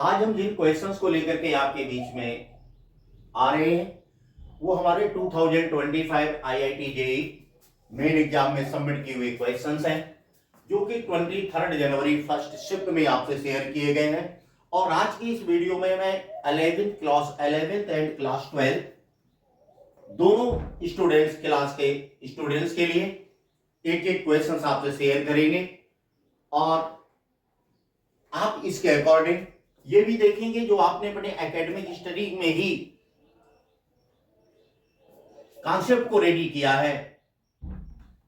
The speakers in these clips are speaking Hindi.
आज हम जिन क्वेश्चंस को लेकर के आपके बीच में आ रहे हैं वो हमारे 2025 आईआईटी जेईई मेन एग्जाम में सबमिट किए हुए क्वेश्चंस हैं जो कि 23 जनवरी फर्स्ट शिफ्ट में आपसे शेयर किए गए हैं। और आज की इस वीडियो में मैं 11th एंड क्लास 12 दोनों स्टूडेंट्स के लिए एक एक क्वेश्चंस आपसे शेयर करेंगे और आप इसके अकॉर्डिंग ये भी देखेंगे जो आपने अपने एकेडमिक स्टडी में ही कॉन्सेप्ट को रेडी किया है,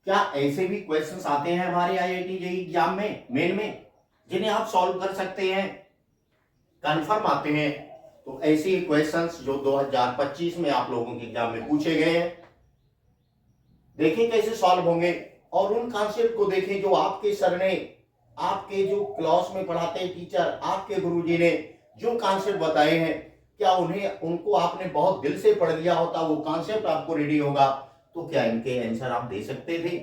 क्या ऐसे भी क्वेश्चंस आते हैं हमारे आईआईटी जेईई एग्जाम में मेन में जिन्हें आप सॉल्व कर सकते हैं, कंफर्म आते हैं। तो ऐसे ही क्वेश्चंस जो 2025 में आप लोगों के एग्जाम में पूछे गए हैं देखें कैसे सॉल्व होंगे और उन कॉन्सेप्ट को देखें जो आपके सर ने, आपके जो क्लास में पढ़ाते टीचर, आपके गुरुजी ने जो कॉन्सेप्ट बताए हैं, क्या उनको आपने बहुत दिल से पढ़ लिया होता, वो कॉन्सेप्ट आपको रेडी होगा तो क्या इनके आंसर आप दे सकते थे,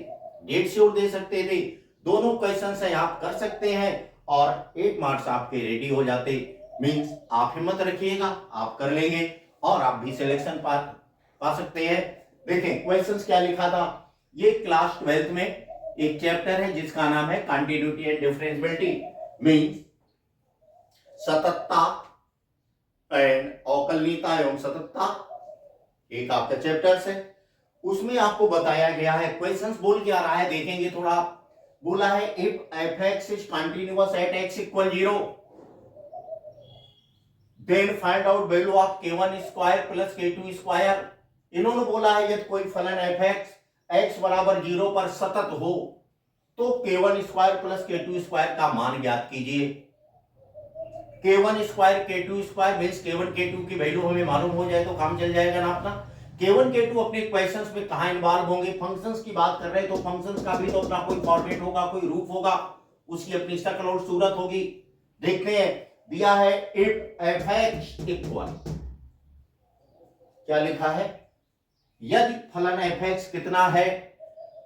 डेट श्योर दे सकते थे। दोनों क्वेश्चन है आप कर सकते हैं और 8 मार्क्स आपके रेडी हो जाते। मींस आप हिम्मत रखिएगा, आप कर लेंगे और आप भी सिलेक्शन पा सकते हैं। देखें क्वेश्चंस क्या लिखा था, ये क्लास 12th में एक चैप्टर है जिसका नाम है कंटिन्यूटी एंड डिफरेंशियबिलिटी, मींस सततता एंड अवकलनीयता एवं सततता, एक आपका चैप्टर्स है। उसमें आपको बताया गया है, क्वेश्चंस बोल क्या रहा है देखेंगे थोड़ा। बोला है if f(x) is continuous at x = 0 then find out value of k1 square plus k2 square. इन्होंने बोला है यदि कोई फलन f(x) x = 0 पर सतत हो तो k1 square plus k2 square का मान ज्ञात कीजिए। k1 square k2 square means k1 k2 की वैल्यू हमें मालूम हो जाए तो काम चल जाएगा ना अपना। k1 k2 अपने क्वेश्चंस में कहां इन्वॉल्व होंगे, फंक्शंस की बात कर रहे हैं तो फंक्शंस का भी तो अपना कोई फॉर्मेट होगा, कोई रूप होगा, उसकी अपनी शक्ल और सूरत होगी। देखते हैं, दिया है इफ f(x) इक्वल, क्या लिखा है, यदि फलन f(x) कितना है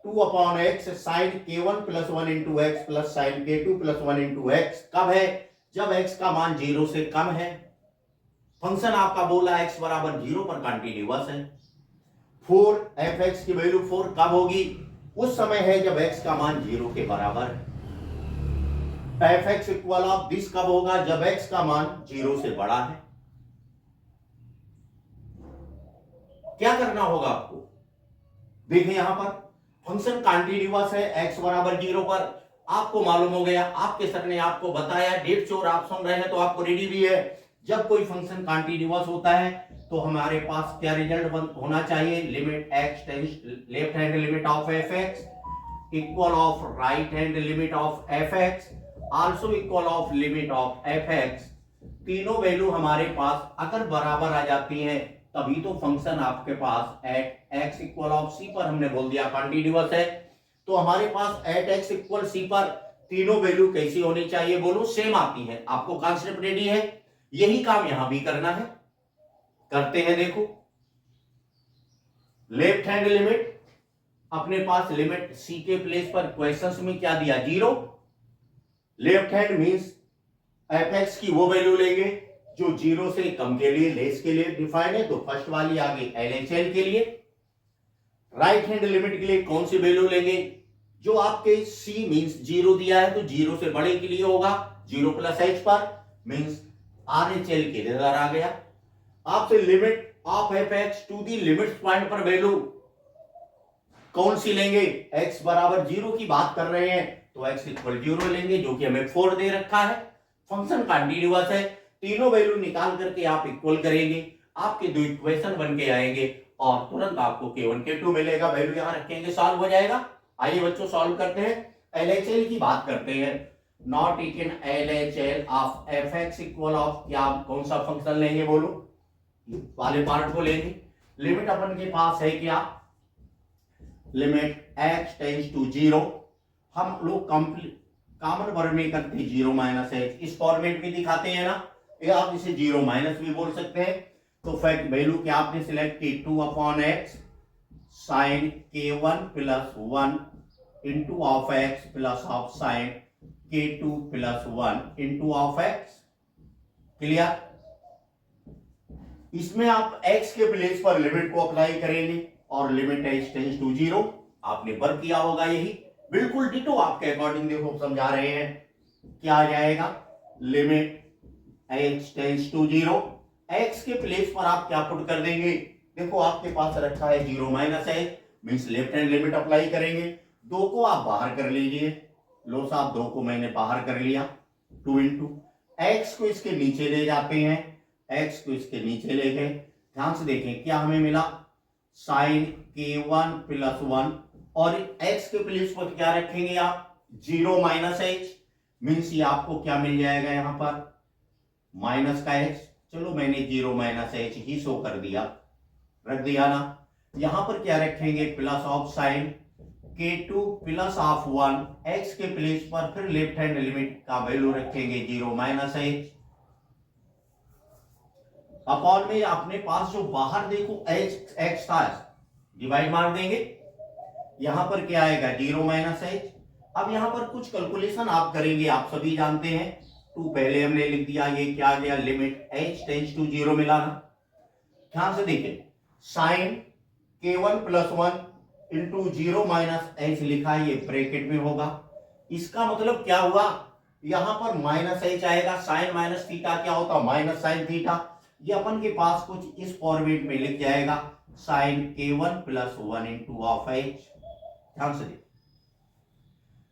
2/x sin k1 + 1 * x + sin k2 + 1 * x। कब है, जब x का मान 0 से कम है। फंक्शन आपका बोला x = 0 पर कंटिन्यूअस है। 4 f(x) की वैल्यू 4 कब होगी, उस समय है जब x का मान 0 के बराबर है। f(x) = दिस कब होगा, जब x का मान 0 से बड़ा है। क्या करना होगा आपको, देखें यहां पर फंक्शन कंटिन्यूअस है, x = 0 पर आपको मालूम हो गया, आपके सर ने आपको बताया, डेट श्योर आप सुन रहे हैं तो आपको रेडी भी है। जब कोई फंक्शन कंटिन्यूअस होता है तो हमारे पास क्या रिजल्ट होना चाहिए, limit x tends left hand limit of f(x) equal of right hand limit of f(x) also equal of limit of f(x)। तीनों वैल्यू हमारे पास अगर बराबर आ जाती हैं तभी तो फंक्शन आपके पास एट x = c पर हमने बोल दिया कंटिन्यूअस है। तो हमारे पास एट x = c पर तीनों वैल्यू कैसी होनी चाहिए, बोलो सेम आती है। आपको कॉन्सेप्ट रेडी है, यही काम यहां भी करना है, करते हैं। देखो लेफ्ट हैंड लिमिट, अपने पास लिमिट c के प्लेस पर क्वेश्चंस में क्या दिया 0। लेफ्ट हैंड मींस f(x) की वो वैल्यू लेंगे जो 0 से कम के लिए, लेस के लिए डिफाइंड है, तो फर्स्ट वाली आगे LHL के लिए। राइट हैंड लिमिट के लिए कौन सी वैल्यू लेंगे, जो आपके c मींस 0 दिया है तो 0 से बड़े के लिए होगा 0 + h पर, मींस RHL के लिए आ गया। आपसे limit of f(x) to the limit point पर वैल्यू कौन सी लेंगे, x = 0 की बात कर रहे हैं तो x = 0 लेंगे जो कि हमें 4 दे रखा है। फंक्शन कंटिन्यूअस है, तीनों वैल्यू निकाल करके आप इक्वल करेंगे, आपके दो इक्वेशन बन के आएंगे और तुरंत आपको k1 k2 मिलेगा। वैल्यू यहां रखेंगे, सॉल्व हो जाएगा। आइए बच्चों सॉल्व करते हैं। LHL की बात करते हैं। Not equal LHL of f(x) equal of, क्या कौन सा फंक्शन लेंगे बोलो, वाले पार्ट को लेंगे। लिमिट अपन के पास है क्या, लिमिट x टेंड्स टू 0, हम लोग कॉमन वर्ड में करते 0 - h, इस फॉर्मेट में दिखाते हैं ना, या आप इसे 0 - भी बोल सकते हैं। तो फैक्ट वैल्यू क्या आपने सिलेक्ट की 2/x sin k1 + 1 * x plus of sin k2 + 1 * x। Clear? इसमें आप x के प्लेस पर लिमिट को अप्लाई करेंगे और लिमिट h टेंड्स टू 0, आपने वर्क किया होगा यही, बिल्कुल डिटो आपके अकॉर्डिंग देखो समझा रहे हैं। क्या आ जाएगा? Limit h tends to 0, x के प्लेस पर आप क्या पुट कर देंगे? देखो आपके पास रखा है 0 minus h, means left hand limit apply करेंगे। 2 को आप बाहर कर लीजिए, लो साहब 2 को मैंने बाहर कर लिया, 2 इंटू एक्स को इसके नीचे ले जाते हैं, x को इसके नीचे ले गए। ध्यान से देखें क्या हमें मिला, साइन k1 प्लस 1, और x के प्लेस पर क्या रखेंगे आप? 0 माइनस h, मीन्स ये आपको क्या मिल जाएगा यहां पर? माइनस का h। चलो मैंने 0 माइनस h ही शो कर दिया, रख दिया ना। यहां पर क्या रखेंगे? Plus of sine k2 plus of 1, x के प्लेस पर फिर लेफ्ट हैंड लिमिट का वैल्यू रखेंगे 0 माइनस h, अपॉन में अपने पास जो बाहर देखो x था, डिवाइड मार देंगे, यहां पर क्या आएगा? 0 माइनस h। अब यहां पर कुछ कैलकुलेशन आप करेंगे, आप सभी जानते हैं, 2 पहले हमने लिख दिया, ये क्या आ गया? लिमिट h टेंड्स टू 0 मिला ना। ध्यान से देखिए, sine k1 plus 1 into 0 minus h लिखा है, ये ब्रैकेट में होगा। इसका मतलब क्या हुआ? यहां पर माइनस h आएगा, साइन माइनस थीटा क्या होता? Minus sine theta. ये अपन के पास कुछ इस फॉर्मेट में लिख जाएगा, sine k1 plus 1 into of h। ध्यान से देखिए,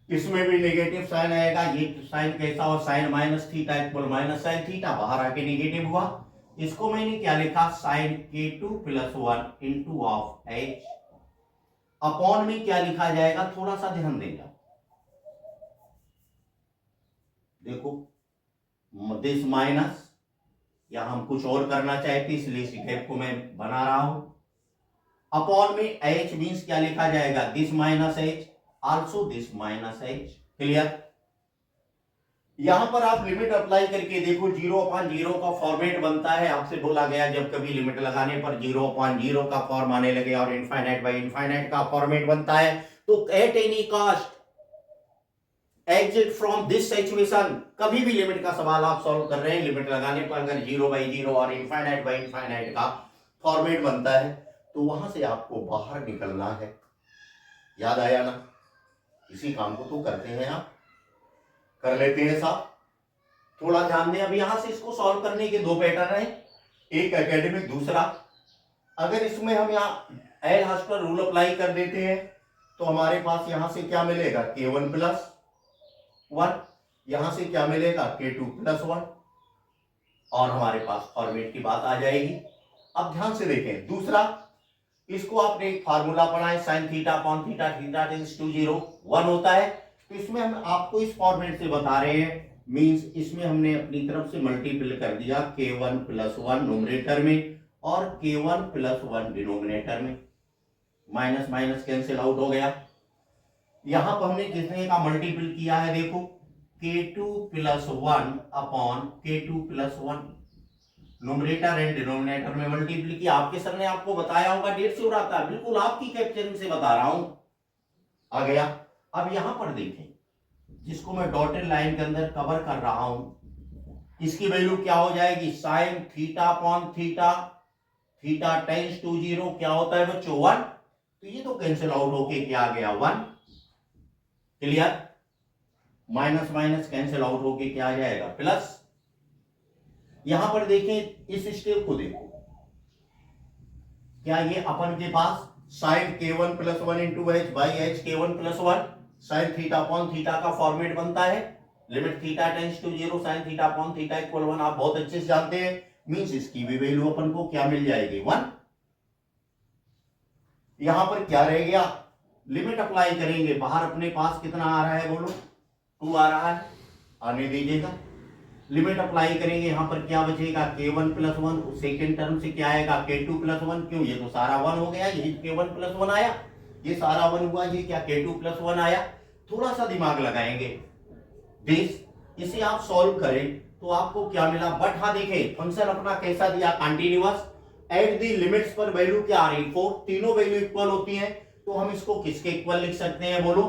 इसमें भी नेगेटिव साइन आएगा, ये साइन कैसा हो? Sine minus theta equal minus sine theta, बाहर आके नेगेटिव हुआ। इसको मैंने क्या लिखा? Sine k2 plus 1 into of h, upon में क्या लिखा जाएगा? थोड़ा सा ध्यान देगा, देखो दिस माइनस, या हम कुछ और करना चाहते इसलिए इस गैप को मैं बना रहा हूं, अपॉन में h मींस क्या लिखा जाएगा? This minus h, also this minus h। Clear? यहां पर आप लिमिट अप्लाई करके देखो, 0/0 का फॉर्मेट बनता है। आपसे बोला गया जब कभी लिमिट लगाने पर 0/0 का फॉर्म आने लगे और इनफाइनाइट बाय इनफाइनाइट का फॉर्मेट बनता है, तो at any cost exit from this situation, कभी भी लिमिट का सवाल आप सॉल्व कर रहे हैं, लिमिट लगाने पर अगर 0/0 और इनफाइनाइट बाय इनफाइनाइट का फॉर्मेट बनता है, तो वहां से आपको बाहर निकलना है। याद आया ना? इसी काम को तो करते हैं, आप कर लेते हैं साहब। थोड़ा ध्यान दें, अब यहां से इसको सॉल्व करने के 2 पैटर्न हैं, एक एकेडमिक, दूसरा अगर इसमें हम यहाँ एल हॉस्पिटल रूल अप्लाई कर देते हैं तो हमारे पास यहां से क्या मिलेगा? k1 प्लस 1, यहां से क्या मिलेगा? k2 प्लस 1, और हमारे पास फॉर्मेट की बात आ जाएगी। अब ध्यान से देखें, दूसरा, इसको आपने एक फार्मूला पढ़ा है, sine theta upon theta, theta tends to 0, 1 होता है। तो इसमें हम आपको इस फॉर्मेट से बता रहे हैं, मींस इसमें हमने अपनी तरफ से मल्टीपल कर दिया k1 प्लस 1 नोमिनेटर में और k1 प्लस 1 डिनोमिनेटर में, माइनस माइनस कैंसिल आउट हो गया। यहां पर हमने कितने का मल्टीपल किया है? देखो k2 plus 1 upon k2 plus 1, nominator and denominator में मल्टीपल किया। आपके सर ने आपको बताया होगा 1.5 से उड़ाता है, बिल्कुल आपकी कैप्चरिंग से बता रहा हूं, आ गया। अब यहां पर देखें, जिसको मैं डॉटेड लाइन के अंदर कवर कर रहा हूं, इसकी वैल्यू क्या हो जाएगी? Sine theta upon theta, theta tends to 0 क्या होता है बच्चों? 1। तो ये तो कैंसिल आउट होके क्या आ गया? 1। Clear? Minus minus cancel out होके क्या आ जाएगा? प्लस। यहां पर देखें, इस स्टेप को देखो, क्या ये अपन के पास sine k1 plus 1 into h by h k1 plus 1 sine theta upon theta का फॉर्मेट बनता है, limit theta tends to 0 sine theta upon theta equal 1, आप बहुत अच्छे से जानते हैं, मींस इसकी भी वैल्यू अपन को क्या मिल जाएगी? 1। यहां पर क्या रह गया? लिमिट अप्लाई करेंगे, बाहर अपने पास कितना आ रहा है बोलो? 2 आ रहा है, आने दीजिएगा। लिमिट अप्लाई करेंगे, यहां पर क्या बचेगा? k1 प्लस 1, सेकेंड टर्म से क्या आएगा? k2 प्लस 1, क्यों? ये तो सारा 1 हो गया, ये k1 प्लस 1 आया, ये सारा 1 हुआ, ये क्या k2 प्लस 1 आया। थोड़ा सा दिमाग लगाएंगे, दिस, इसे आप सॉल्व करें तो आपको क्या मिला? बट हाँ देखें, फंक्शन अपना कैसा दिया? कंटिन्यूअस। एट दी लिमिट्स पर वैल्यू क्या आ रही? 4, तीनों वैल्यू इक्वल होती हैं, तो हम इसको किसके इक्वल लिख सकते हैं बोलो?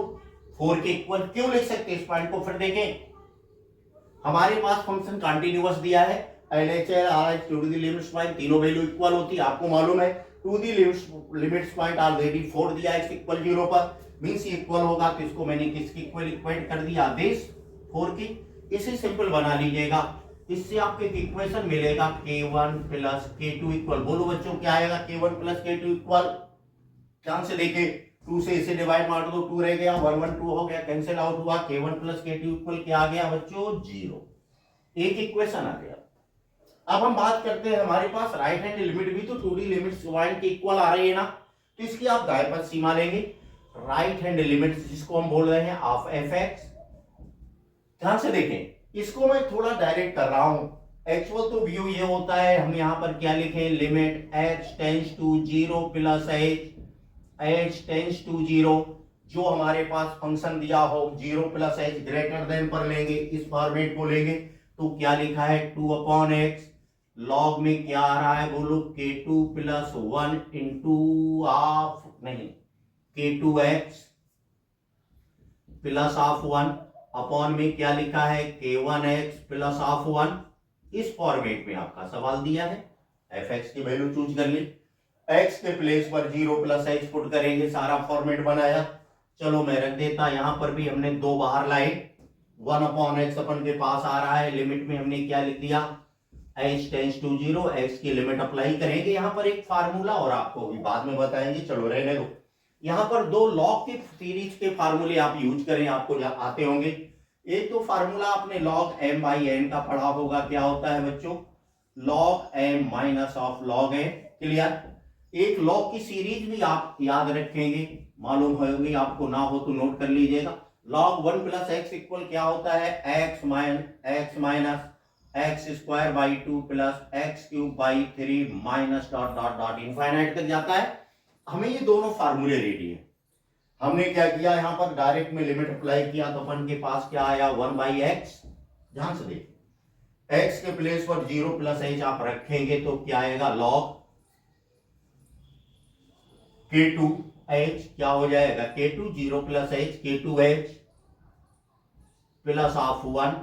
4 के इक्वल। क्यों लिख सकते हैं इस पॉइंट को? फिर देखें, हमारे पास फंक्शन कंटिन्यूअस दिया है, LHL RH to the limits point तीनों वैल्यू इक्वल होती है, आपको मालूम है to the limits point already 4 दिया x इक्वल 0 पर, मींस इक्वल होगा तो इसको मैंने किसकी इक्वल इक्वेट कर दिया, दिस 4 की। इसे सिंपल बना लीजिएगा, इससे आपको एक इक्वेशन मिलेगा k1 प्लस k2 इक्वल, बोलो बच्चों क्या आएगा, k1 प्लस k2 इक्वल, ध्यान से देखे 2 से इसे डिवाइड मार दो 2 रह गया, 1 1 2 हो गया, कैंसिल आउट हुआ, k1 प्लस k2 इक्वल क्या आ गया बच्चों 0, एक इक्वेशन आ गया। अब हम बात करते हैं, हमारे पास राइट हैंड लिमिट भी तो 2D लिमिट पॉइंट के इक्वल आ रही है ना, तो इसकी आप दाएं पक्ष सीमा लेंगे, राइट हैंड लिमिट जिसको हम बोल रहे हैं ऑफ fx। ध्यान से देखें, इसको मैं थोड़ा डायरेक्ट कर रहा हूं, एक्चुअल तो व्यू ये होता है, हम यहां पर क्या लिखें, limit x tends to 0 plus h tends to 0, जो हमारे पास फंक्शन दिया हो 0 प्लस h ग्रेटर देन पर लेंगे, इस फॉर्मेट को लेंगे, तो क्या लिखा है 2/x, लॉग में क्या आ रहा है बोलो, k2 प्लस 1 इंटू ऑफ नहीं k2x प्लस ऑफ 1 अपॉन में क्या लिखा है k1x प्लस ऑफ 1, इस फॉर्मेट में आपका सवाल दिया है, fx की वैल्यू चूज कर ली, x के प्लेस पर 0 प्लस h पुट करेंगे, सारा फॉर्मेट बनाया। चलो मैं रख देता, यहां पर भी हमने 2 बाहर लाए, 1/x अपन के पास आ रहा है, लिमिट में हमने क्या लिख दिया, h टेंड्स टू 0, x की लिमिट अप्लाई करेंगे, यहां पर एक फार्मूला और आपको भी बाद में बताएंगे, चलो रहने दो। यहां पर 2 लॉग की सीरीज के फार्मूले आप यूज करें, आपको आते होंगे। एक तो फार्मूला आपने लॉग m बाई n का पढ़ा होगा, क्या होता है बच्चों, log m minus of log n, clear. एक लॉग की सीरीज भी आप याद रखेंगे, मालूम होगी, आपको ना हो तो नोट कर लीजिएगा, log 1 प्लस एक्स इक्वल क्या होता है, x minus x square by 2 plus x cube by 3 minus dot dot dot infinite तक जाता है। हमें ये दोनों फार्मूले रेडी है, हमने क्या किया, यहां पर डायरेक्ट में लिमिट अप्लाई किया, तो अपन के पास क्या आया 1/x, ध्यान से देखिए x के प्लेस पर 0 प्लस h आप रखेंगे तो क्या आएगा, log k2h क्या हो जाएगा, k2 0 plus h k2h plus of 1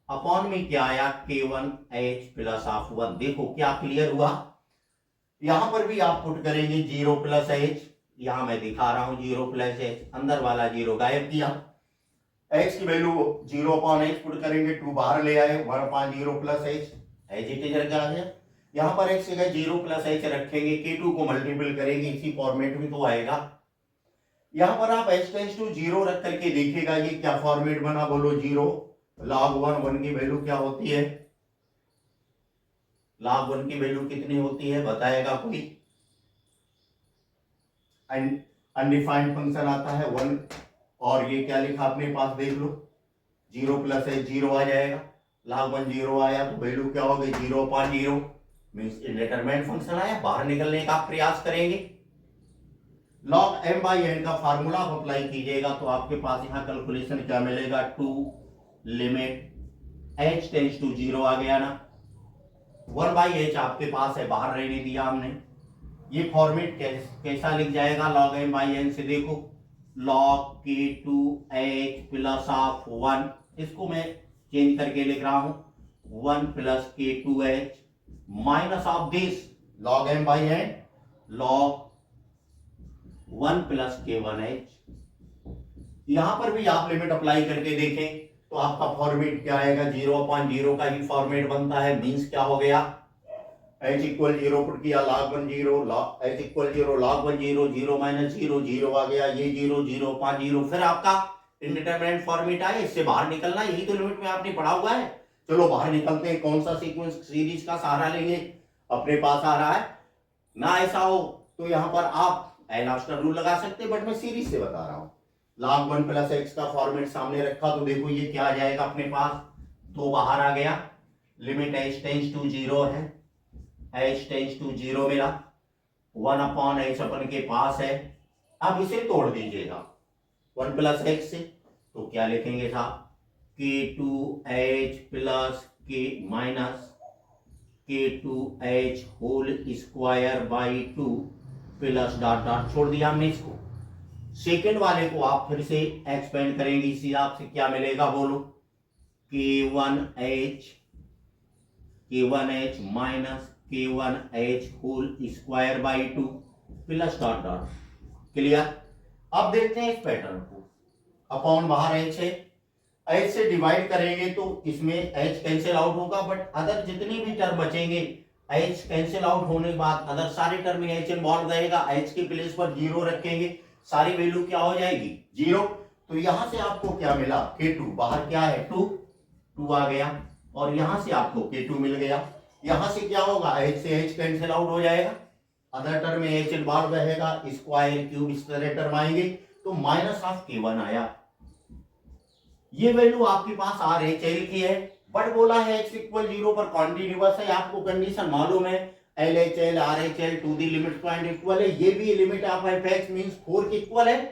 upon में क्या आया k1h प्लस ऑफ 1। देखो क्या क्लियर हुआ, यहां पर भी आप पुट करेंगे 0 प्लस h, यहां मैं दिखा रहा हूं 0 प्लस h, अंदर वाला 0 गायब किया, x की वैल्यू 0/h पुट करेंगे, 2 बाहर ले आए, 1/0 plus h as it is रखा गया, यहां पर x जगह 0 प्लस h रखेंगे, k2 को मल्टीपल करेंगे, इसी फॉर्मेट में तो आएगा। यहां पर आप h टेंड्स टू 0 रख करके देखिएगा ये क्या फॉर्मेट बना, बोलो 0 log 1 की वैल्यू क्या होती है, log 1 की वैल्यू कितनी होती है बताएगा कोई, अनडिफाइंड फंक्शन आता है 1, और ये क्या लिखा अपने पास देख लो, 0 प्लस h 0 आ जाएगा, log 1 0 आया तो वैल्यू क्या हो गई 0/0, मींस इंडिटरमिनेट फंक्शन आया, बाहर निकलने का प्रयास करेंगे। log m बाई n का फार्मूला आप अप्लाई कीजिएगा तो आपके पास यहां कैलकुलेशन क्या मिलेगा, 2 लिमिट h टेंड्स टू 0 आ गया ना, 1/h आपके पास है, बाहर रहने दिया हमने, ये फॉर्मेट कैसा लिख जाएगा log m बाई n से, देखो log k2h प्लस ऑफ 1, इसको मैं चेंज करके लिख रहा हूं 1 plus k2h minus of this log m by n log 1 plus k1h। यहां पर भी आप लिमिट अप्लाई करके देखें तो आपका फॉर्मेट क्या आएगा, 0/0 का ही फॉर्मेट बनता है, मींस क्या हो गया, h इक्वल 0 पुट किया, log 1 0, h equal 0 log 1 0, 0 minus 0 0 आ गया, ये 0 0/0, फिर आपका इंडिटरमिनेट फॉर्मेट आए, इससे बाहर निकलना, यही तो लिमिट में आपने पढ़ा हुआ है। चलो बाहर निकलते हैं, कौन सा सीक्वेंस सीरीज का सहारा लेंगे, अपने पास आ रहा है ना, ऐसा हो तो यहां पर आप एल हॉस्पिटल रूल लगा सकते हैं, बट मैं सीरीज से बता रहा हूं, log 1 प्लस x का फॉर्मेट सामने रखा तो देखो ये क्या आ जाएगा, अपने पास 2 बाहर आ गया, लिमिट h टेंड्स टू 0 है, h टेंड्स टू 0 मिला, 1/h अपन के पास है, अब इसे तोड़ दीजिएगा 1 प्लस x से, तो क्या लिखेंगे साहब, k2h plus k minus k2h whole square by 2 plus dot dot, छोड़ दिया हमने इसको। सेकेंड वाले को आप फिर से एक्सपेंड करेंगे, इसी हिसाब से क्या मिलेगा बोलो, k1h K1H minus K1H whole square by 2 plus dot dot. Clear. अब देखते हैं इस पैटर्न को। अपॉन बाहर H है, H से डिवाइड करेंगे तो इसमें H कैंसिल आउट होगा, बट अदर जितने भी टर्म बचेंगे H कैंसिल आउट होने के बाद अदर सारे टर्म में H इन्वॉल्व रहेगा। H के प्लेस पर जीरो रखेंगे, सारी वैल्यू क्या हो जाएगी, जीरो। तो यहां से आपको क्या मिला, K2, बाहर क्या है 2 आ गया, और यहां से आपको K2 मिल गया। यहां से क्या होगा, H से H कैंसिल आउट हो जाएगा, अदर टर्म में H इन्वॉल्व रहेगा, स्क्वायर क्यूब इस तरह टर्म आएंगे, तो माइनस ऑफ K1 आया। ये वैल्यू आपके पास RHL की है, बट बोला है x इक्वल 0 पर कॉन्टिन्यूअस है। आपको कंडीशन मालूम है, LHL RHL to the limit point equal है। ये भी लिमिट ऑफ f(x) मींस 4 के इक्वल है,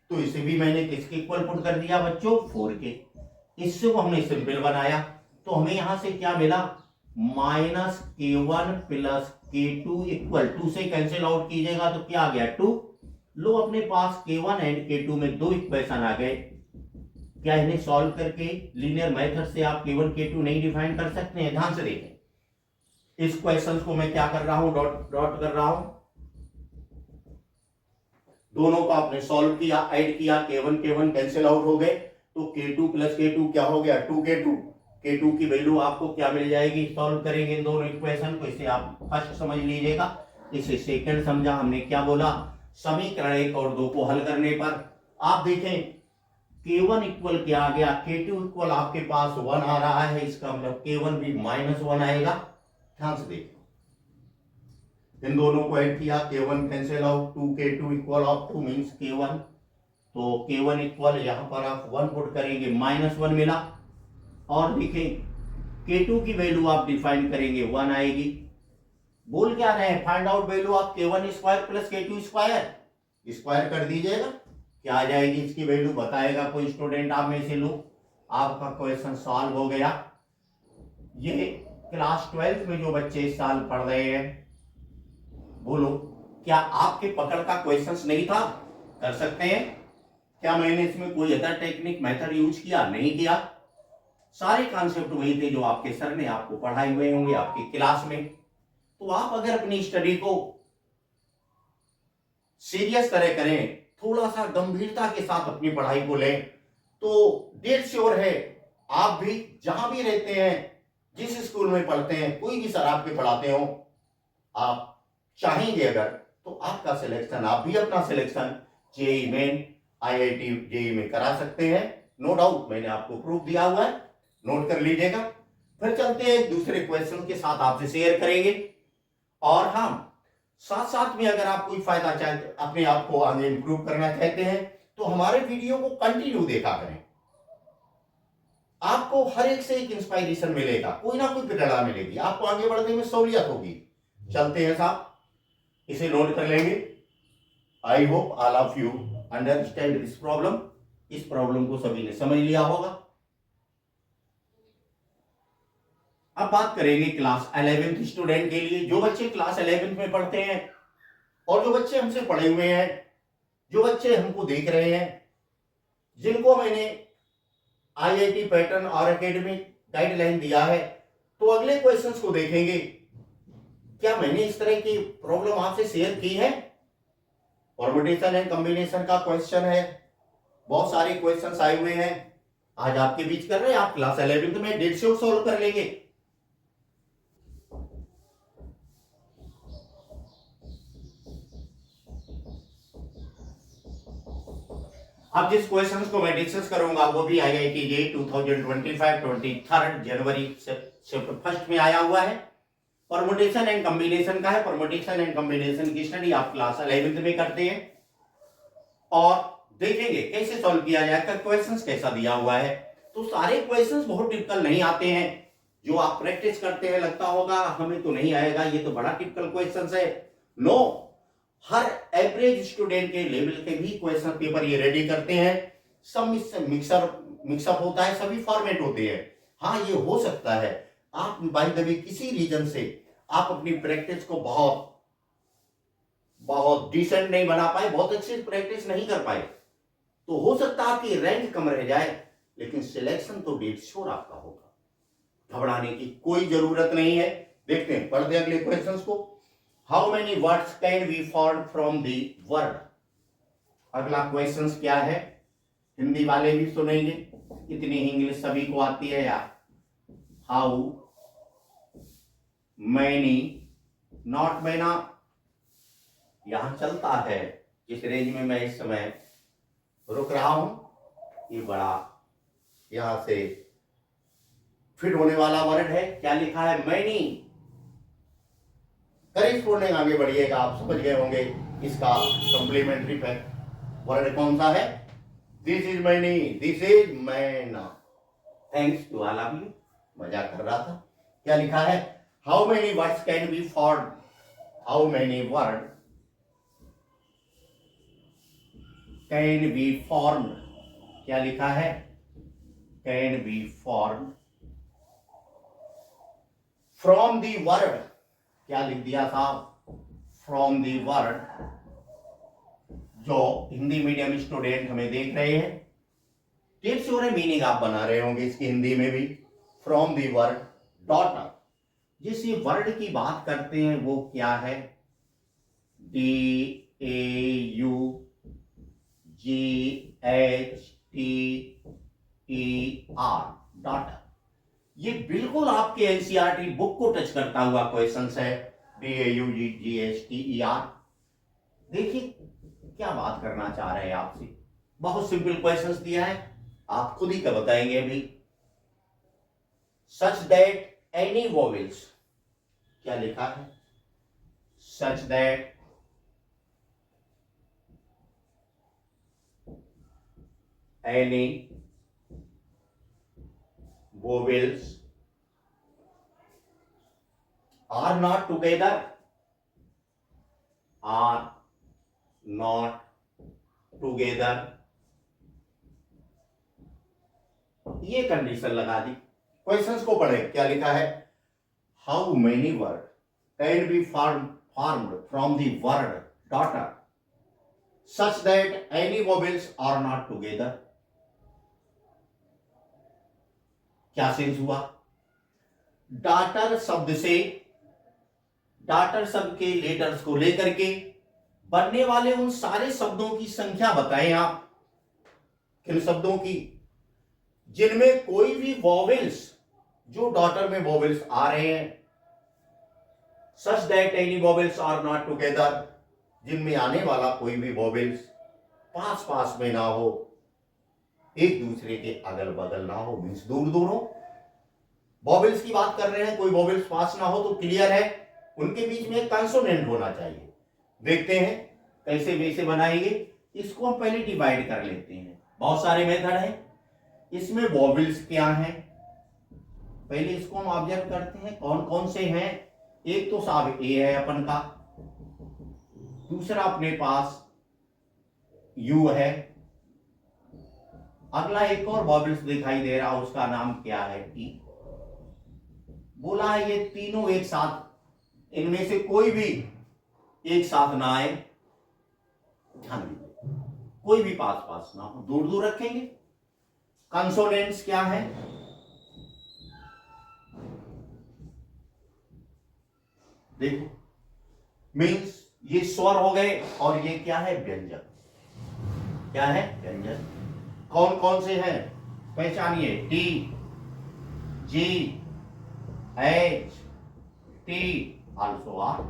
तो इसे भी मैंने किसके इक्वल पुट कर दिया बच्चों, 4 के। इससे को हमने सिंपल बनाया, तो हमें यहां से क्या मिला, minus K1 plus K2 equal 2 से कैंसिल आउट कीजिएगा तो क्या आ गया 2। लो अपने पास K1 एंड K2 में दो इक्वेशन आ गए। क्या इन्हें सॉल्व करके लीनियर मेथड से आप K1 K2 नहीं डिफाइन कर सकते हैं? ध्यान से देखें, इस क्वेश्चन को मैं क्या कर रहा हूं, डॉट डॉट कर रहा हूं। दोनों को आपने सॉल्व किया, ऐड किया, K1 K1 कैंसिल आउट हो गए, तो K2 प्लस K2 क्या हो गया, 2K2। K2 की वैल्यू आपको क्या मिल जाएगी, सॉल्व करेंगे इन दोनों इक्वेशन को। इसे आप फर्स्ट समझ लीजिएगा, इसे सेकंड समझा। हमने क्या बोला, समीकरण 1 और 2 को हल करने पर आप देखें K1 इक्वल क्या आ गया, K2 इक्वल आपके पास 1 आ रहा है, इसका मतलब K1 भी -1 आएगा। ध्यान से देखिए, इन दोनों को ऐड किया, K1 cancel out, 2K2 equal of 2 means K1, तो K1 इक्वल यहां पर आप 1 पुट करेंगे, -1 मिला। और देखें K2 की वैल्यू आप डिफाइन करेंगे 1 आएगी। बोल क्या रहे हैं, find out value of K1 square plus K2 square, square कर दीजिएगा, क्या आ जाएगी इसकी वैल्यू, बताएगा कोई स्टूडेंट आप में से लोग। आपका क्वेश्चन सॉल्व हो गया। ये क्लास 12th में जो बच्चे इस साल पढ़ रहे हैं, बोलो क्या आपके पकड़ का क्वेश्चंस नहीं था, कर सकते हैं क्या? मैंने इसमें कोई अदर टेक्निक मेथड यूज किया, नहीं किया। सारे कॉन्सेप्ट वही थे जो आपके सर ने आपको पढ़ाए हुए होंगे आपकी क्लास में। तो आप अगर अपनी स्टडी को सीरियस तरह करें, थोड़ा सा गंभीरता के साथ अपनी पढ़ाई को लें, तो डेट श्योर है आप भी जहां भी रहते हैं, जिस स्कूल में पढ़ते हैं, कोई भी सर आपके पढ़ाते हो, आप चाहेंगे अगर तो आपका सिलेक्शन, आप भी अपना selection JEE main IIT JEE में करा सकते हैं। नो डाउट, मैंने आपको प्रूफ दिया हुआ है, नोट कर लीजिएगा। फिर चलते हैं एक दूसरे क्वेश्चन के साथ आपसे शेयर करेंगे। और हाँ, साथ साथ में अगर आप कोई फायदा चाहते, अपने आप को आगे इंप्रूव करना चाहते हैं, तो हमारे वीडियो को कंटिन्यू देखा करें। आपको हर एक से एक इंस्पायरेशन मिलेगा, कोई ना कोई प्रेरणा मिलेगी, आपको आगे बढ़ने में सहूलियत होगी। चलते हैं साहब, इसे नोट कर लेंगे। I hope all of you understand this problem. इस प्रॉब्लम को सभी ने समझ लिया होगा। अब बात करेंगे क्लास 11th स्टूडेंट के लिए, जो बच्चे क्लास 11th में पढ़ते हैं और जो बच्चे हमसे पढ़े हुए हैं, जो बच्चे हमको देख रहे हैं, जिनको मैंने IIT पैटर्न और एकेडमिक गाइडलाइन दिया है, तो अगले क्वेश्चंस को देखेंगे। क्या मैंने इस तरह की प्रॉब्लम आपसे शेयर की है? परम्यूटेशन एंड कॉम्बिनेशन का क्वेश्चन है, बहुत सारे क्वेश्चंस आए हुए हैं, आज आपके बीच कर रहे हैं। आप क्लास 11th में 150 सॉल्व कर लेंगे। अब जिस क्वेश्चंस को मैं डिस्कस करूंगा वो भी IIT JEE 2025 23 जनवरी शिफ्ट फर्स्ट में आया हुआ है। परम्यूटेशन एंड कॉम्बिनेशन का है। परम्यूटेशन एंड कॉम्बिनेशन की स्टडी आप क्लास 11th में करते हैं और देखेंगे कैसे सॉल्व किया जाएगा, क्वेश्चंस कैसा दिया हुआ है। तो सारे क्वेश्चंस बहुत टिपिकल नहीं आते हैं, जो आप प्रैक्टिस करते हैं लगता होगा हमें तो नहीं आएगा, ये तो बड़ा टिपिकल क्वेश्चंस है। नो, हर एवरेज स्टूडेंट के लेवल के भी क्वेश्चन पेपर ये रेडी करते हैं। सब मिक्सअप होता है, सभी फॉर्मेट होते हैं। हाँ, ये हो सकता है आप बाय द वे किसी रीजन से आप अपनी प्रैक्टिस को बहुत डिसेंट नहीं बना पाए, बहुत अच्छी प्रैक्टिस नहीं कर पाए, तो हो सकता है आपकी रैंक कम रह जाए, लेकिन सिलेक्शन तो डेट श्योर आपका होगा। घबराने की कोई जरूरत नहीं है। देखते हैं, पढ़ते अगले क्वेश्चंस को। How many words can be form from the word. अगला क्वेश्चंस क्या है, हिंदी वाले भी सुनेंगे, इतनी इंग्लिश सभी को आती है यार। हाउ मैनी, नॉट मैना यहां चलता है, जिस रेंज में मैं इस समय रुक रहा हूं, ये बड़ा यहां से फिट होने वाला वर्ड है। क्या लिखा है, मैनी। करेस्पोंडिंग आगे बढ़िएगा, आप समझ गए होंगे इसका कॉम्प्लीमेंट्री वर्ड कौन सा है। This is many, this is man. Thanks to all of you, मजाक कर रहा था। क्या लिखा है, how many words can be form, how many word can be formed. क्या लिखा है, can be formed from the word. क्या लिख दिया साहब, फ्रॉम दी वर्ड। जो हिंदी मीडियम स्टूडेंट हमें देख रहे हैं, टिप्स और मीनिंग आप बना रहे होंगे इसकी हिंदी में भी। फ्रॉम दी वर्ड डॉटर, जिस ये वर्ड की बात करते हैं वो क्या है, DAUGHTER, डॉटर। ये बिल्कुल आपके एनसीईआरटी बुक को टच करता हुआ क्वेश्चन है, DAUGHTER। देखिए क्या बात करना चाह रहे हैं आपसे, बहुत सिंपल क्वेश्चंस दिया है, आप खुद ही का बताएंगे अभी। सच दैट एनी वोवेल्स, क्या लिखा है, such that any vowels are not together, are not together, ये कंडीशन लगा दी। क्वेश्चंस को पढ़े, क्या लिखा है, how many word can be formed from the word daughter such that any vowels are not together. क्या सेंस हुआ, डॉटर शब्द से, डॉटर शब्द के लेटर्स को लेकर के बनने वाले उन सारे शब्दों की संख्या बताएं आप, किन शब्दों की, जिनमें कोई भी वोवेल्स, जो डॉटर में वोवेल्स आ रहे हैं, such that any vowels are not together, जिनमें आने वाला कोई भी वोवेल्स पास पास में ना हो, एक दूसरे के अगल बगल ना हो, मीन्स दूर दूर हो। वोवेल्स की बात कर रहे हैं, कोई वोवेल्स पास ना हो तो क्लियर है उनके बीच में एक कंसोनेंट होना चाहिए। देखते हैं कैसे वैसे बनाएंगे, इसको हम पहले डिवाइड कर लेते हैं। बहुत सारे मेथड हैं, इसमें वोवेल्स क्या हैं पहले इसको हम ऑब्जर्व करते हैं, कौन कौन से हैं। एक तो साहब ए है अपन का, दूसरा अपने पास यू है, अगला एक और वोवेल्स दिखाई दे रहा, उसका नाम क्या है, टी। बोला है ये तीनों एक साथ, इनमें से कोई भी एक साथ ना आए, ध्यान दीजिए, कोई भी पास पास ना हो, दूर दूर रखेंगे। कंसोनेंट्स क्या है, देखो, मीन्स ये स्वर हो गए और ये क्या है, व्यंजन। क्या है, व्यंजन। कौन कौन से हैं पहचानिए, T, G, H, T, also R.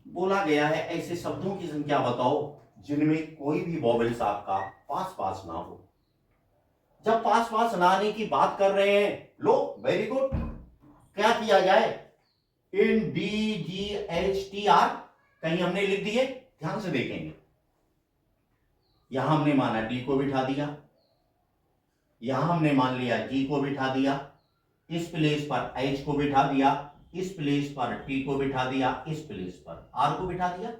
बोला गया है ऐसे शब्दों की संख्या बताओ जिनमें कोई भी वोवेल्स आपका पास पास ना हो। जब पास पास ना आने की बात कर रहे हैं, लो वेरी गुड, क्या किया जाए, इन DGHTR कहीं हमने लिख दिए, ध्यान से देखेंगे, यहां हमने माना डी को बिठा दिया, यहां हमने मान लिया जी को बिठा दिया, इस प्लेस पर एच को बिठा दिया, इस प्लेस पर टी को बिठा दिया, इस प्लेस पर आर को बिठा दिया।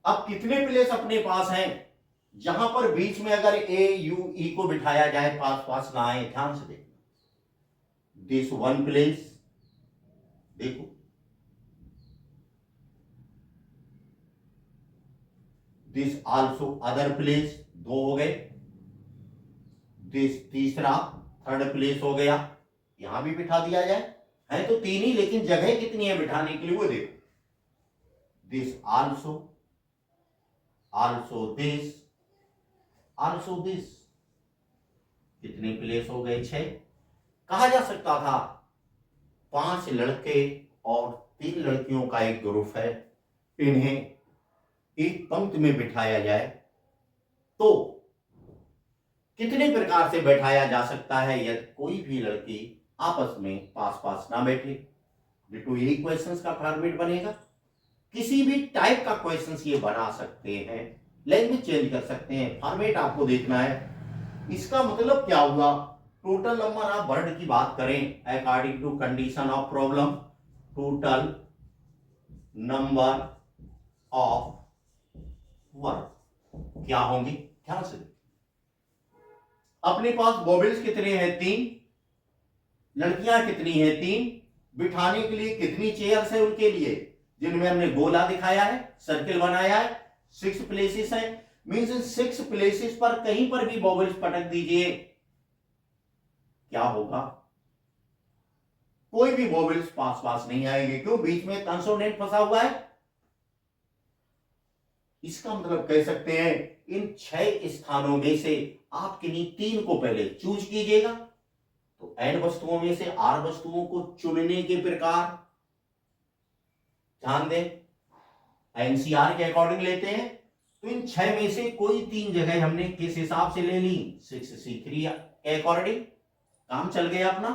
अब कितने प्लेस अपने पास हैं जहां पर बीच में अगर ए यू ई को बिठाया जाए पास पास ना आए, ध्यान से देखना, दिस वन प्लेस, देखो दिस आल्सो अदर प्लेस, दो हो गए, दिस तीसरा, थर्ड प्लेस हो गया, यहां भी बिठा दिया जाए। है तो तीन ही, लेकिन जगह कितनी है बिठाने के लिए वो देखो। This also, also this, also this, कितने प्लेस हो गए? 6। कहा जा सकता था 5 लड़के और 3 लड़कियों का एक ग्रुप है, इन्हें एक पंक्ति में बिठाया जाए तो कितने प्रकार से बैठाया जा सकता है यदि कोई भी लड़की आपस में पास पास ना बैठे? बिल्कुल यही क्वेश्चंस का फॉर्मेट बनेगा। किसी भी टाइप का क्वेश्चंस ये बना सकते हैं, लैंग्वेज चेंज कर सकते हैं, फॉर्मेट आपको देखना है। इसका मतलब क्या हुआ? टोटल नंबर ऑफ वर्ड की बात करें according to condition of problem, total number of word क्या होंगे? ध्यान से अपने पास वोवेल्स कितने हैं? 3। लड़कियां कितनी हैं? 3। बिठाने के लिए कितनी चेयर्स है उनके लिए, जिनमें हमने गोला दिखाया है, सर्किल बनाया है? 6 प्लेसेस है। मींस 6 प्लेसेस पर कहीं पर भी वोवेल्स पटक दीजिए, क्या होगा? कोई भी वोवेल्स पास पास नहीं आएंगे। क्यों? बीच में कंसोनेंट फंसा हुआ है। इसका मतलब कह सकते हैं इन 6 स्थानों में से आप किन्हीं 3 को पहले चूज कीजिएगा। तो एन वस्तुओं में से आर वस्तुओं को चुनने के प्रकार ध्यान दें, एनसीआर के अकॉर्डिंग लेते हैं। तो इन 6 में से कोई 3 जगह हमने किस हिसाब से ले ली? 6C3 के अकॉर्डिंग। काम चल गया अपना।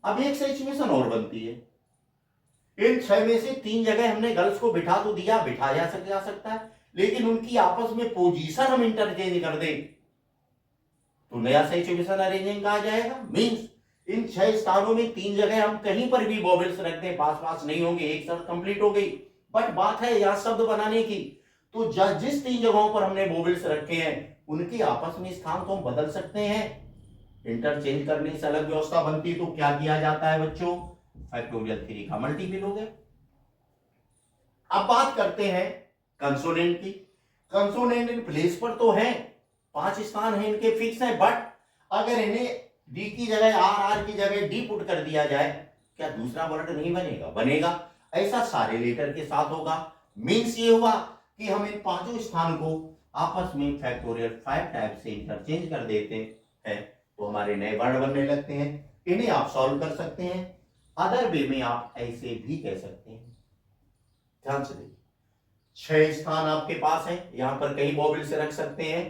अब एक सिचुएशन और बनती है, इन 6 में से 3 जगह हमने गर्ल्स को बिठा तो दिया, बिठाया जा सकता है, लेकिन उनकी आपस में पोजीशन हम इंटरचेंज कर दें तो नया सिचुएशन अरेंजिंग कहा जाएगा। मींस इन 6 स्थानों में 3 जगह हम कहीं पर भी वोवेल्स रख दें, पास पास नहीं होंगे। एक शर्त कंप्लीट हो गई। बट बात है यहां शब्द बनाने की, तो जिस 3 जगहों पर हमने वोवेल्स रखे हैं उनके आपस में स्थान तो हम बदल सकते हैं। इंटरचेंज करने से अलग व्यवस्था बनती, तो क्या किया जाता है बच्चों? फैक्टोरियल 3 का मल्टीपल हो गया। अब बात करते हैं कंसोनेंट की। कंसोनेंट इन प्लेस पर तो है, 5 स्थान है इनके फिक्स है, बट अगर इन्हें डी की जगह आर की जगह डी पुट कर दिया जाए, क्या दूसरा वर्ड नहीं बनेगा? बनेगा। ऐसा सारे लेटर के साथ होगा। मीन्स ये हुआ कि हम इन 5 स्थान को आपस में फैक्टोरियल 5 टाइप से इंटरचेंज कर देते हैं तो हमारे नए वर्ण बनने लगते हैं। इन्हें आप सॉल्व कर सकते हैं। अदर वे में आप ऐसे भी कह सकते हैं। ध्यान से देखिए, 6 स्थान आपके पास है, यहां पर कई वोवेल से रख सकते हैं।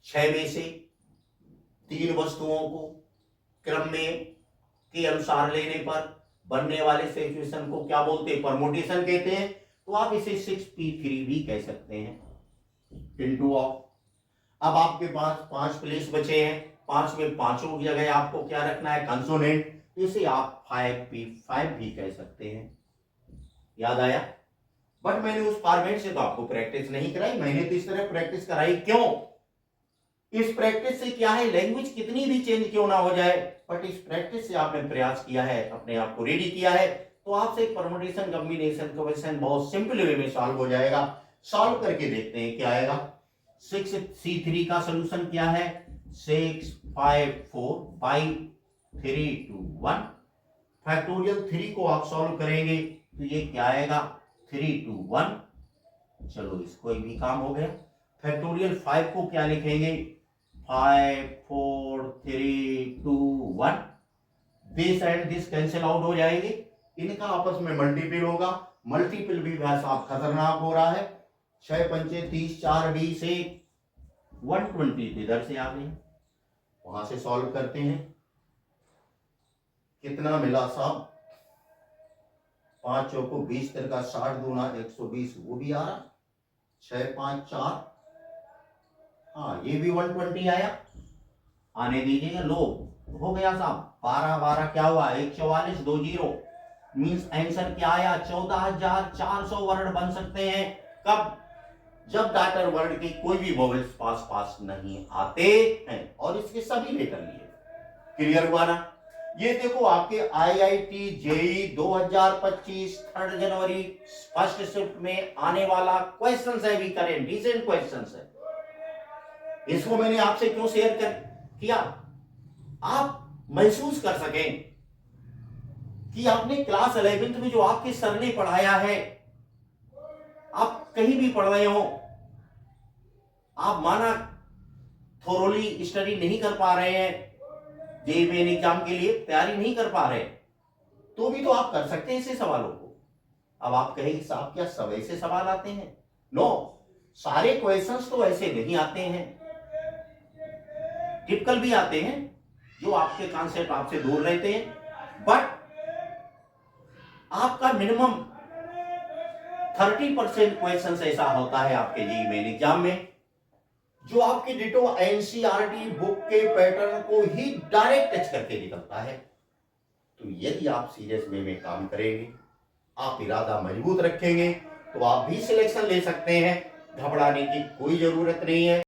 6 में से 3 वस्तुओं को क्रम में के अनुसार लेने पर बनने वाले सिचुएशन को क्या बोलते हैं? परमुटेशन कहते हैं। तो आप इसे 6p3 भी कह सकते हैं इंटू ऑफ। अब आपके पास 5 प्लेस बचे हैं, 5 में पांचों की जगह आपको क्या रखना है? कंसोनेंट। इसे आप 5p5 भी कह सकते हैं। याद आया? बट मैंने उस फॉर्मेट से तो आपको प्रैक्टिस नहीं कराई, मैंने तो इस तरह प्रैक्टिस कराई। क्यों? इस प्रैक्टिस से क्या है, लैंग्वेज कितनी भी चेंज क्यों ना हो जाए, बट इस प्रैक्टिस से आपने प्रयास किया है, अपने आप को रेडी किया है, तो आपसे एक परमुटेशन कॉम्बिनेशन क्वेश्चन बहुत सिंपल वे में सॉल्व हो जाएगा। सॉल्व करके देखते हैं क्या आएगा। 6C3 का सोल्यूशन क्या है? 6 5 4 5 3 2 1। फैक्टोरियल 3 को आप सॉल्व करेंगे तो ये क्या आएगा? 3 2 1। चलो इसको भी काम हो गया। फैक्टोरियल 5 को क्या लिखेंगे? 5 4 3 2 1। This and this cancel out हो जाएंगे, इनका आपस में मल्टीपल होगा। मल्टीपल भी वैसा खतरनाक हो रहा है। 6 पंचे 30, 4 20 से 120 इधर से आ गई, वहां से सॉल्व करते हैं। कितना मिला साहब? 5 चौको 20 का 60 दूना 120, वो भी आ रहा। 6 5 4, हाँ ये भी 120 आया। आने दीजिएगा। लो हो गया साहब। 12 12 क्या हुआ? 144 2 0। मीन्स आंसर क्या आया? 14,400 वर्ड बन सकते हैं। कब? जब डाटर वर्ड के कोई भी वोवेल्स पास पास नहीं आते हैं और इसके सभी लेटर लिए। क्लियर हुआ ना? ये देखो आपके आईआईटी जेई 2025 3 जनवरी फर्स्ट शिफ्ट में आने वाला क्वेश्चन है, भी करें डिसेंट क्वेश्चन है। इसको मैंने आपसे क्यों शेयर किया? आप महसूस कर सकें कि आपने क्लास 11th में जो आपके सर ने पढ़ाया है, आप कहीं भी पढ़ रहे हो, आप माना थोरोली स्टडी नहीं कर पा रहे हैं, जेईई मेन एग्जाम के लिए तैयारी नहीं कर पा रहे, तो भी तो आप कर सकते हैं ऐसे सवालों को। अब आप कहेंगे साहब क्या सब ऐसे सवाल आते हैं? नो, सारे क्वेश्चंस तो ऐसे नहीं आते हैं, टिपिकल भी आते हैं जो आपके कॉन्सेप्ट आपसे दूर रहते हैं, बट आपका मिनिमम 30% क्वेश्चंस ऐसा होता है आपके जेईई मेन एग्जाम में जो आपके डिटो एनसीईआरटी बुक के पैटर्न को ही डायरेक्ट टच करके निकलता है। तो यदि आप सीरियस वे में काम करेंगे, आप इरादा मजबूत रखेंगे, तो आप भी सिलेक्शन ले सकते हैं। घबराने की कोई जरूरत नहीं है।